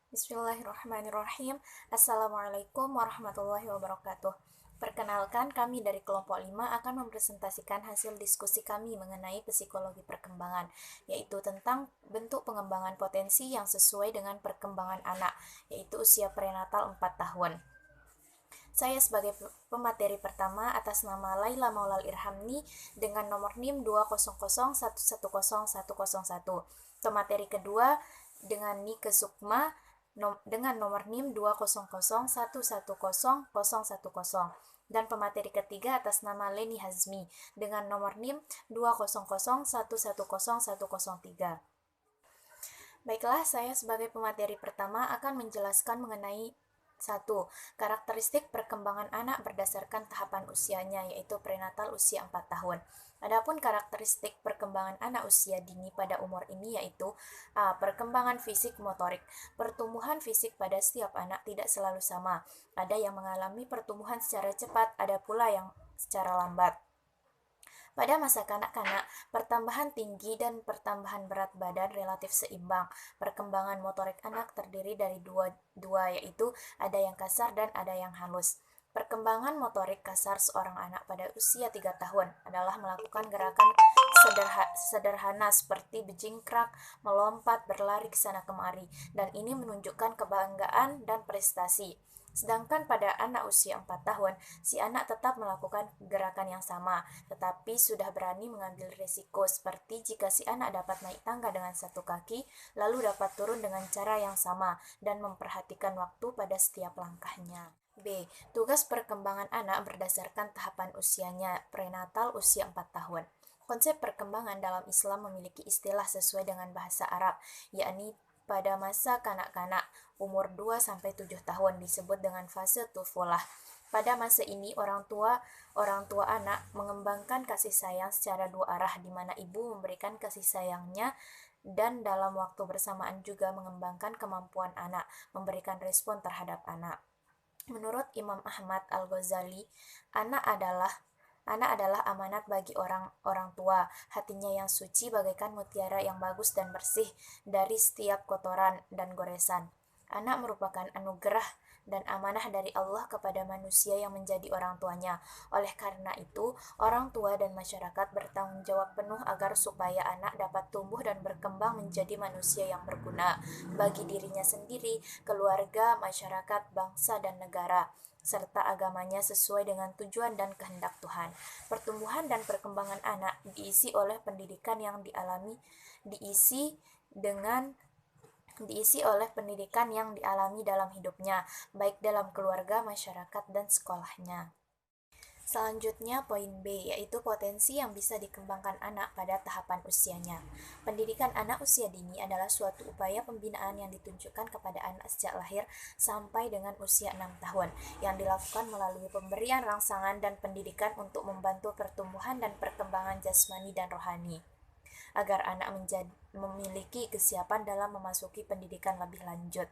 Bismillahirrahmanirrahim. Assalamualaikum warahmatullahi wabarakatuh. Perkenalkan, kami dari kelompok 5 akan mempresentasikan hasil diskusi kami mengenai psikologi perkembangan, yaitu tentang bentuk pengembangan potensi yang sesuai dengan perkembangan anak, yaitu usia prenatal 4 tahun. Saya sebagai pemateri pertama atas nama Laila Maulal Irhamni dengan nomor NIM 200110101. Pemateri kedua dengan Nike Sukma dengan nomor NIM 200111010. Dan pemateri ketiga atas nama Leni Hazmi dengan nomor NIM 20011010103. Baiklah, saya sebagai pemateri pertama akan menjelaskan mengenai 1. Karakteristik perkembangan anak berdasarkan tahapan usianya, yaitu prenatal usia 4 tahun. Adapun karakteristik perkembangan anak usia dini pada umur ini yaitu A. Perkembangan fisik motorik. Pertumbuhan fisik pada setiap anak tidak selalu sama. Ada yang mengalami pertumbuhan secara cepat, ada pula yang secara lambat. Pada masa kanak-kanak, pertambahan tinggi dan pertambahan berat badan relatif seimbang. Perkembangan motorik anak terdiri dari dua yaitu ada yang kasar dan ada yang halus. Perkembangan motorik kasar seorang anak pada usia 3 tahun adalah melakukan gerakan sederhana seperti berjingkrak, melompat, berlari ke sana kemari, dan ini menunjukkan kebanggaan dan prestasi. Sedangkan pada anak usia 4 tahun, si anak tetap melakukan gerakan yang sama, tetapi sudah berani mengambil risiko, seperti jika si anak dapat naik tangga dengan satu kaki, lalu dapat turun dengan cara yang sama, dan memperhatikan waktu pada setiap langkahnya. B. Tugas perkembangan anak berdasarkan tahapan usianya, prenatal usia 4 tahun. Konsep perkembangan dalam Islam memiliki istilah sesuai dengan bahasa Arab, yakni pada masa kanak-kanak, umur 2-7 tahun disebut dengan fase tufulah. Pada masa ini orang tua anak mengembangkan kasih sayang secara dua arah, di mana ibu memberikan kasih sayangnya dan dalam waktu bersamaan juga mengembangkan kemampuan anak, memberikan respon terhadap anak. Menurut Imam Ahmad Al-Ghazali, anak adalah amanat bagi orang tua. Hatinya yang suci bagaikan mutiara yang bagus dan bersih dari setiap kotoran dan goresan. Anak merupakan anugerah dan amanah dari Allah kepada manusia yang menjadi orang tuanya. Oleh karena itu, orang tua dan masyarakat bertanggung jawab penuh agar supaya anak dapat tumbuh dan berkembang menjadi manusia yang berguna bagi dirinya sendiri, keluarga, masyarakat, bangsa, dan negara, serta agamanya sesuai dengan tujuan dan kehendak Tuhan. Pertumbuhan dan perkembangan anak diisi oleh pendidikan yang dialami dalam hidupnya, baik dalam keluarga, masyarakat, dan sekolahnya. Selanjutnya poin B, yaitu potensi yang bisa dikembangkan anak pada tahapan usianya. Pendidikan anak usia dini adalah suatu upaya pembinaan yang ditunjukkan kepada anak sejak lahir sampai dengan usia 6 tahun, yang dilakukan melalui pemberian rangsangan dan pendidikan untuk membantu pertumbuhan dan perkembangan jasmani dan rohani, agar anak memiliki kesiapan dalam memasuki pendidikan lebih lanjut.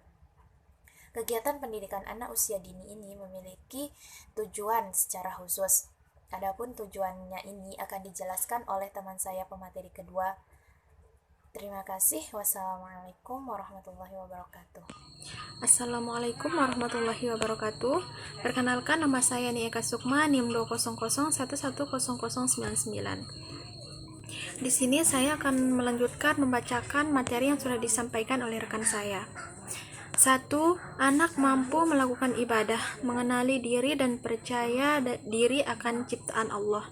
Kegiatan pendidikan anak usia dini ini memiliki tujuan secara khusus. Adapun tujuannya ini akan dijelaskan oleh teman saya pemateri kedua. Terima kasih. Wassalamualaikum warahmatullahi wabarakatuh. Assalamualaikum warahmatullahi wabarakatuh. Perkenalkan, nama saya Nika Sukma, NIM 20011100099. Di sini saya akan melanjutkan membacakan materi yang sudah disampaikan oleh rekan saya. 1. Anak mampu melakukan ibadah, mengenali diri dan percaya diri akan ciptaan Allah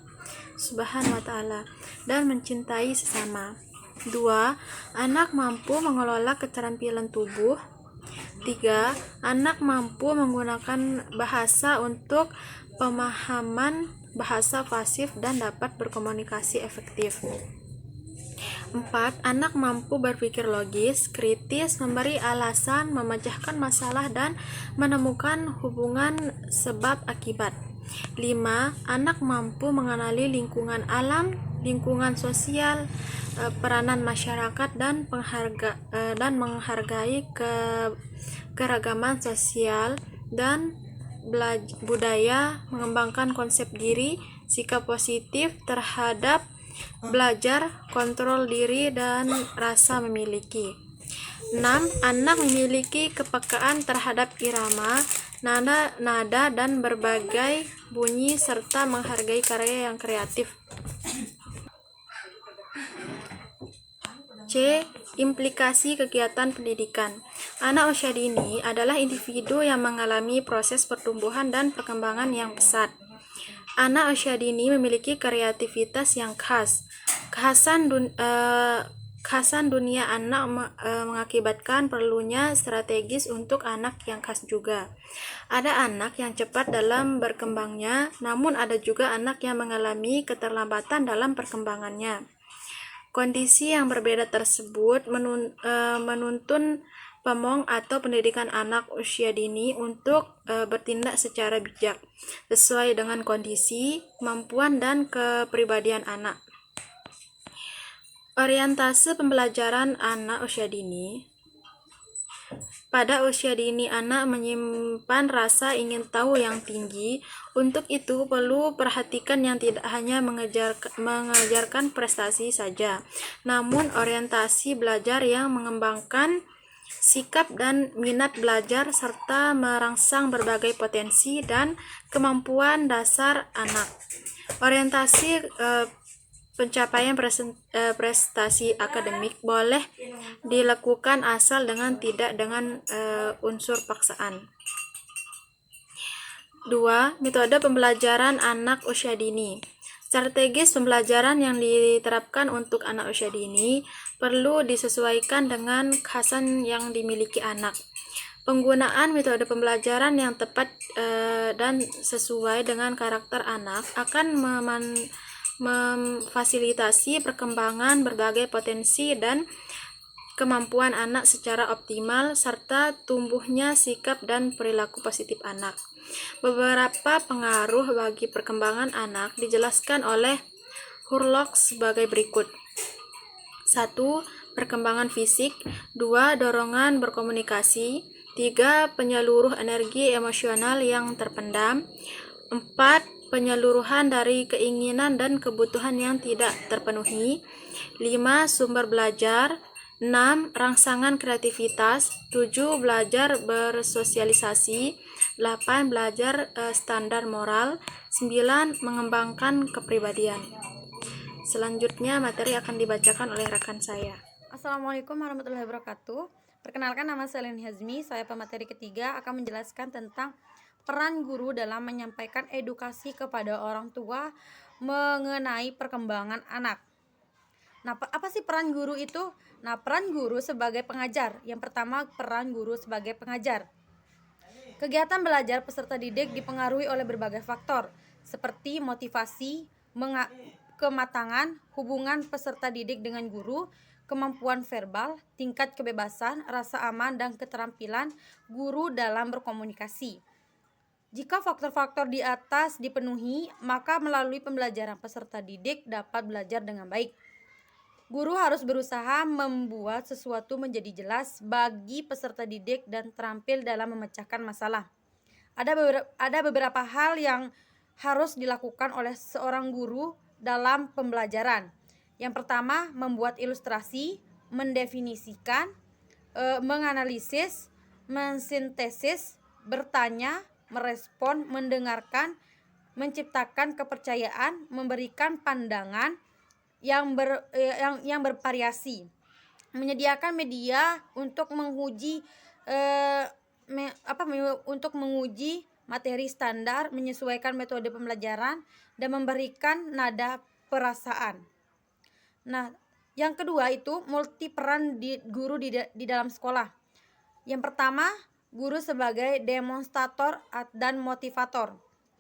Subhanahu wa ta'ala dan mencintai sesama. 2. Anak mampu mengelola keterampilan tubuh. 3. Anak mampu menggunakan bahasa untuk pemahaman bahasa pasif dan dapat berkomunikasi efektif. 4. Anak mampu berpikir logis, kritis, memberi alasan, memecahkan masalah, dan menemukan hubungan sebab akibat. 5. Anak mampu mengenali lingkungan alam, lingkungan sosial, peranan masyarakat, dan menghargai keragaman sosial dan budaya, mengembangkan konsep diri, sikap positif terhadap belajar, kontrol diri, dan rasa memiliki. 6. Anak memiliki kepekaan terhadap irama, nada, dan berbagai bunyi serta menghargai karya yang kreatif. C. Implikasi kegiatan pendidikan. Anak usia dini adalah individu yang mengalami proses pertumbuhan dan perkembangan yang pesat. Anak usia dini memiliki kreativitas yang khas. Khasan dunia anak mengakibatkan perlunya strategis untuk anak yang khas juga. Ada anak yang cepat dalam berkembangnya, namun ada juga anak yang mengalami keterlambatan dalam perkembangannya. Kondisi yang berbeda tersebut menuntun pemong atau pendidikan anak usia dini untuk bertindak secara bijak, sesuai dengan kondisi, kemampuan, dan kepribadian anak. Orientase pembelajaran anak usia dini. Pada usia dini, anak menyimpan rasa ingin tahu yang tinggi. Untuk itu, perlu perhatikan yang tidak hanya mengejarkan prestasi saja, namun orientasi belajar yang mengembangkan sikap dan minat belajar serta merangsang berbagai potensi dan kemampuan dasar anak. Orientasi pencapaian prestasi akademik boleh dilakukan asal tidak dengan unsur paksaan. 2. Metode pembelajaran anak usia dini. Strategis pembelajaran yang diterapkan untuk anak usia dini perlu disesuaikan dengan khasan yang dimiliki anak. Penggunaan metode pembelajaran yang tepat dan sesuai dengan karakter anak akan memfasilitasi perkembangan berbagai potensi dan kemampuan anak secara optimal serta tumbuhnya sikap dan perilaku positif anak. Beberapa pengaruh bagi perkembangan anak dijelaskan oleh Hurlock sebagai berikut. 1. Perkembangan fisik. 2. Dorongan berkomunikasi. 3. Penyaluruh energi emosional yang terpendam. 4. Penyaluruhan dari keinginan dan kebutuhan yang tidak terpenuhi. 5. Sumber belajar. 6. Rangsangan kreativitas. 7. Belajar bersosialisasi. 8. Belajar standar moral. 9. Mengembangkan kepribadian. Selanjutnya materi akan dibacakan oleh rekan saya. Assalamualaikum warahmatullahi wabarakatuh. Perkenalkan, nama saya Leni Hazmi. Saya pemateri ketiga akan menjelaskan tentang peran guru dalam menyampaikan edukasi kepada orang tua mengenai perkembangan anak. Nah, apa sih peran guru itu? Nah, peran guru sebagai pengajar. Yang pertama, peran guru sebagai pengajar. Kegiatan belajar peserta didik dipengaruhi oleh berbagai faktor, seperti motivasi, kematangan, hubungan peserta didik dengan guru, kemampuan verbal, tingkat kebebasan, rasa aman, dan keterampilan guru dalam berkomunikasi. Jika faktor-faktor di atas dipenuhi, maka melalui pembelajaran peserta didik dapat belajar dengan baik. Guru harus berusaha membuat sesuatu menjadi jelas bagi peserta didik dan terampil dalam memecahkan masalah. Ada beberapa hal yang harus dilakukan oleh seorang guru dalam pembelajaran. Yang pertama, membuat ilustrasi, mendefinisikan, menganalisis, mensintesis, bertanya, merespon, mendengarkan, menciptakan kepercayaan, memberikan pandangan yang bervariasi, menyediakan media untuk menguji materi standar, menyesuaikan metode pembelajaran, dan memberikan nada perasaan. Nah, yang kedua itu multi peran guru di dalam sekolah. Yang pertama, guru sebagai demonstrator dan motivator.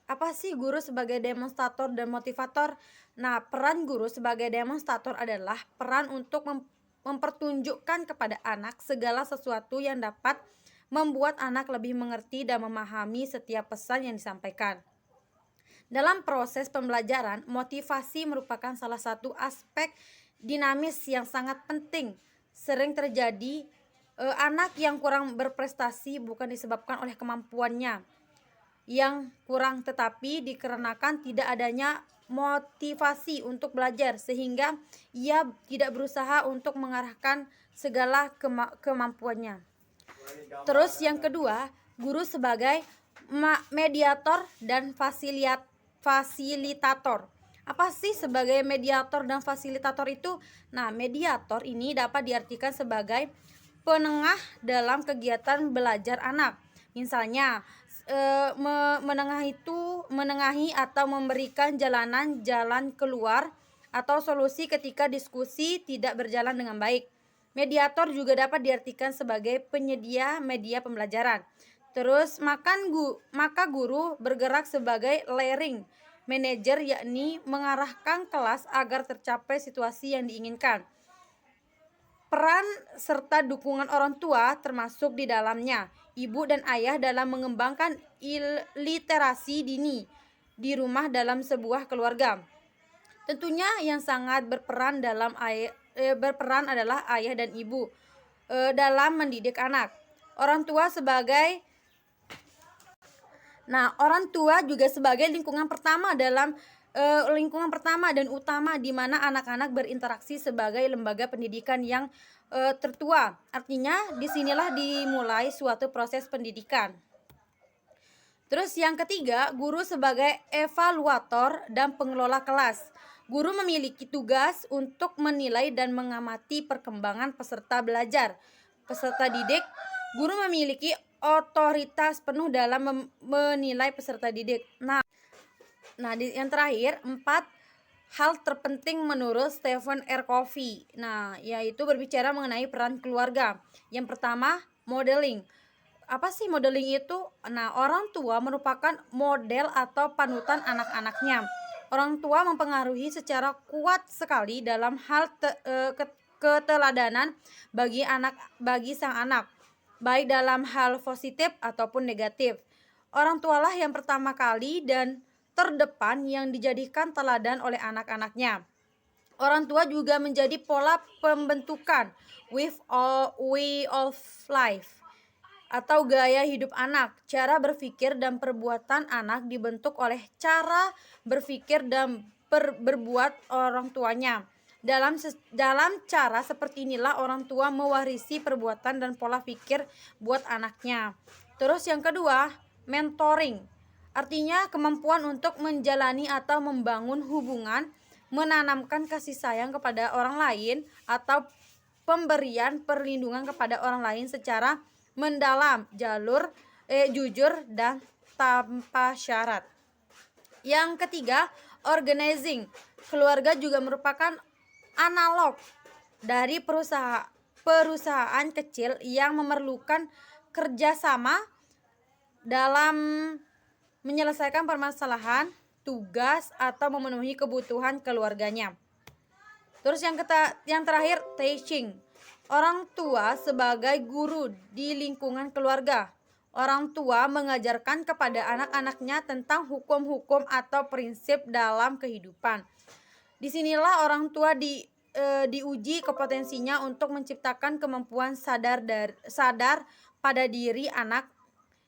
Apa sih guru sebagai demonstrator dan motivator? Nah, peran guru sebagai demonstrator adalah peran untuk mempertunjukkan kepada anak segala sesuatu yang dapat membuat anak lebih mengerti dan memahami setiap pesan yang disampaikan. Dalam proses pembelajaran, motivasi merupakan salah satu aspek dinamis yang sangat penting. Sering terjadi anak yang kurang berprestasi bukan disebabkan oleh kemampuannya, yang kurang, tetapi dikarenakan tidak adanya motivasi untuk belajar sehingga ia tidak berusaha untuk mengarahkan segala kemampuannya. Terus yang kedua, guru sebagai mediator dan fasilitator. Apa sih sebagai mediator dan fasilitator itu? Nah, mediator ini dapat diartikan sebagai penengah dalam kegiatan belajar anak. Misalnya, menengahi atau memberikan jalan keluar atau solusi ketika diskusi tidak berjalan dengan baik. Mediator juga dapat diartikan sebagai penyedia media pembelajaran. Terus maka guru bergerak sebagai learning manager, yakni mengarahkan kelas agar tercapai situasi yang diinginkan. Peran serta dukungan orang tua termasuk di dalamnya. Ibu dan ayah dalam mengembangkan literasi dini di rumah dalam sebuah keluarga. Tentunya yang sangat berperan adalah ayah dan ibu dalam mendidik anak. Orang tua juga sebagai lingkungan pertama dan utama di mana anak-anak berinteraksi sebagai lembaga pendidikan yang tertua. Artinya disinilah dimulai suatu proses pendidikan. Terus yang ketiga, guru sebagai evaluator dan pengelola kelas. Guru memiliki tugas untuk menilai dan mengamati perkembangan peserta belajar. Peserta didik, guru memiliki otoritas penuh dalam menilai peserta didik. Nah, yang terakhir, 4 hal terpenting menurut Stephen R. Covey. Nah, yaitu berbicara mengenai peran keluarga. Yang pertama, modeling. Apa sih modeling itu? Nah, orang tua merupakan model atau panutan anak-anaknya. Orang tua mempengaruhi secara kuat sekali dalam hal keteladanan bagi sang anak, baik dalam hal positif ataupun negatif. Orang tualah yang pertama kali dan terdepan yang dijadikan teladan oleh anak-anaknya. Orang tua juga menjadi pola pembentukan way of life atau gaya hidup anak. Cara berpikir dan perbuatan anak dibentuk oleh cara berpikir dan berbuat orang tuanya. Dalam cara seperti inilah orang tua mewarisi perbuatan dan pola pikir buat anaknya. Terus yang kedua, mentoring. Artinya kemampuan untuk menjalani atau membangun hubungan, menanamkan kasih sayang kepada orang lain atau pemberian perlindungan kepada orang lain secara mendalam, jujur dan tanpa syarat. Yang ketiga, organizing. Keluarga juga merupakan analog dari perusahaan kecil yang memerlukan kerjasama dalam menyelesaikan permasalahan, tugas, atau memenuhi kebutuhan keluarganya. Terus yang terakhir, teaching. Orang tua sebagai guru di lingkungan keluarga. Orang tua mengajarkan kepada anak-anaknya tentang hukum-hukum atau prinsip dalam kehidupan. Disinilah orang tua diuji kompetensinya untuk menciptakan kemampuan sadar pada diri anak,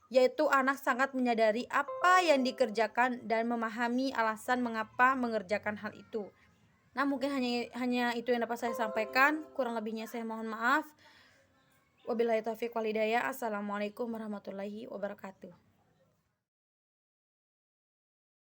yaitu anak sangat menyadari apa yang dikerjakan dan memahami alasan mengapa mengerjakan hal itu. Nah, mungkin hanya itu yang dapat saya sampaikan. Kurang lebihnya saya mohon maaf. Wabillahi taufiq wal hidayah. Assalamualaikum warahmatullahi wabarakatuh.